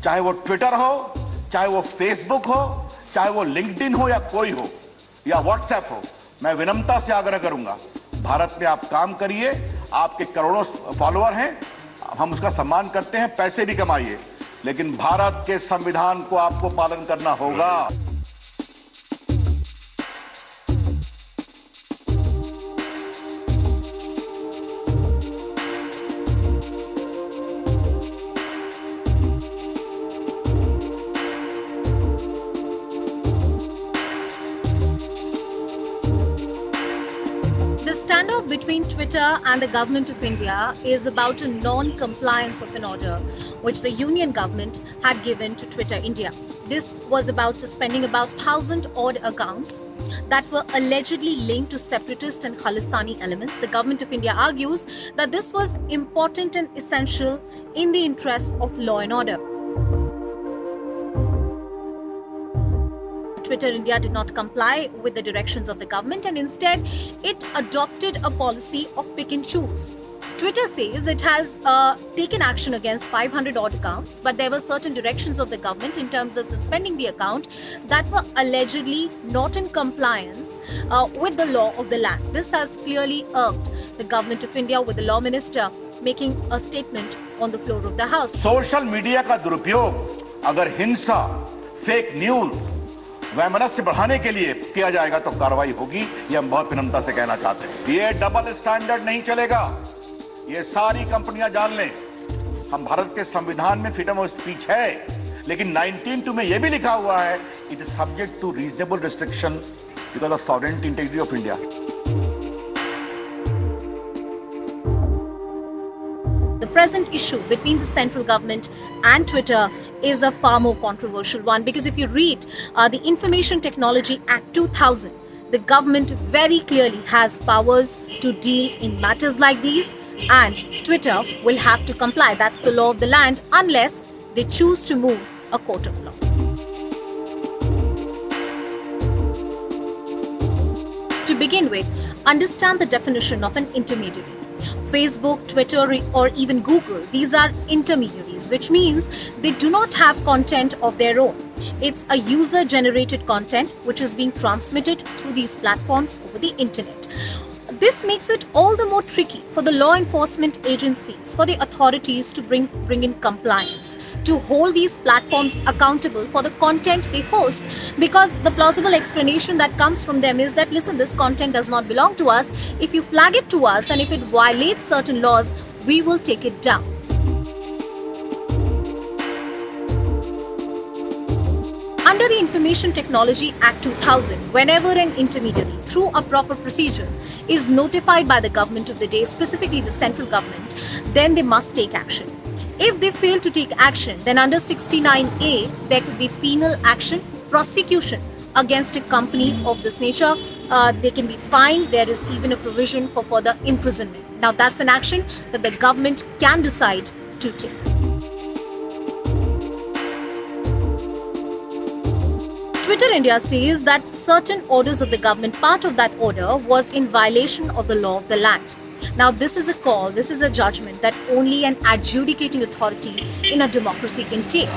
चाहे वो ट्विटर हो, चाहे वो फेसबुक हो, चाहे वो लिंक्डइन हो या कोई हो या व्हाट्सएप हो, मैं विनम्रता से आग्रह करूंगा, भारत में आप काम करिए, आपके करोड़ों फॉलोअर हैं, हम उसका सम्मान करते हैं, पैसे भी कमाइए, लेकिन भारत के संविधान को आपको पालन करना होगा। The standoff between Twitter and the government of India is about a non-compliance of an order which the union government had given to Twitter India. This was about suspending about 1,000 odd accounts that were allegedly linked to separatist and Khalistani elements. The government of India argues that this was important and essential in the interests of law and order. Twitter India did not comply with the directions of the government and instead it adopted a policy of pick and choose. Twitter says it has taken action against 500 odd accounts, but there were certain directions of the government in terms of suspending the account that were allegedly not in compliance with the law of the land. This has clearly irked the government of India, with the law minister making a statement on the floor of the house. Social media का दुरुपयोग अगर हिंसा, fake news, वैमनस्य बढ़ाने के लिए किया जाएगा तो कार्रवाई होगी, ये हम बहुत विनम्रता से कहना चाहते हैं। ये डबल स्टैंडर्ड नहीं चलेगा, ये सारी कंपनियां जान लें। हम भारत के संविधान में फ्रीडम ऑफ स्पीच है, लेकिन 19(2) में यह भी लिखा हुआ है, it is subject to reasonable restriction because of sovereignty integrity of India. The present issue between the central government and Twitter is a far more controversial one, because if you read the Information Technology Act 2000, the government very clearly has powers to deal in matters like these, and Twitter will have to comply. That's the law of the land unless they choose to move a court of law. To begin with, understand the definition of an intermediary. Facebook, Twitter, or even Google, these are intermediaries, which means they do not have content of their own. It's a user-generated content which is being transmitted through these platforms over the internet. This makes it all the more tricky for the law enforcement agencies, for the authorities to bring in compliance, to hold these platforms accountable for the content they host, because the plausible explanation that comes from them is that, listen, this content does not belong to us. If you flag it to us and if it violates certain laws, we will take it down. Under the Information Technology Act 2000, whenever an intermediary, through a proper procedure, is notified by the government of the day, specifically the central government, then they must take action. If they fail to take action, then under 69A, there could be penal action, prosecution against a company of this nature. They can be fined. There is even a provision for further imprisonment. Now, that's an action that the government can decide to take. Twitter India says that certain orders of the government, part of that order was in violation of the law of the land. Now, this is a call, this is a judgment that only an adjudicating authority in a democracy can take.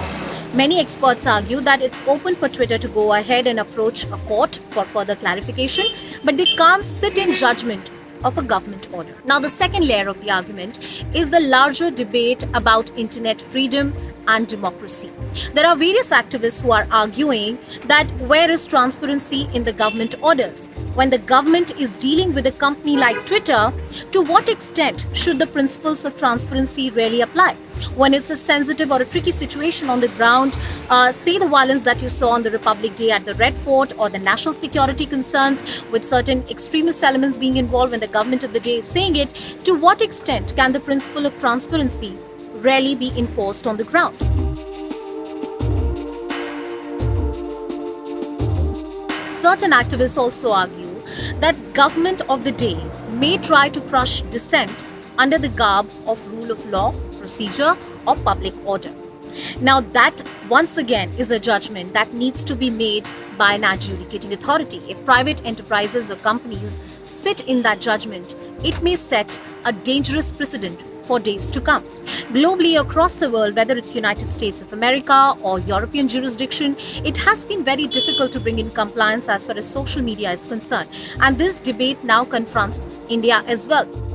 Many experts argue that it's open for Twitter to go ahead and approach a court for further clarification, but they can't sit in judgment of a government order. Now, the second layer of the argument is the larger debate about internet freedom and democracy. There are various activists who are arguing that where is transparency in the government orders? When the government is dealing with a company like Twitter, to what extent should the principles of transparency really apply? When it's a sensitive or a tricky situation on the ground, say the violence that you saw on the Republic Day at the Red Fort, or the national security concerns with certain extremist elements being involved, when the government of the day is saying it, to what extent can the principle of transparency really be enforced on the ground? Certain activists also argue that government of the day may try to crush dissent under the garb of rule of law, procedure, or public order. Now, that once again is a judgment that needs to be made by an adjudicating authority. If private enterprises or companies sit in that judgment, it may set a dangerous precedent for days to come. Globally, across the world, whether it's United States of America or European jurisdiction, it has been very difficult to bring in compliance as far as social media is concerned. And this debate now confronts India as well.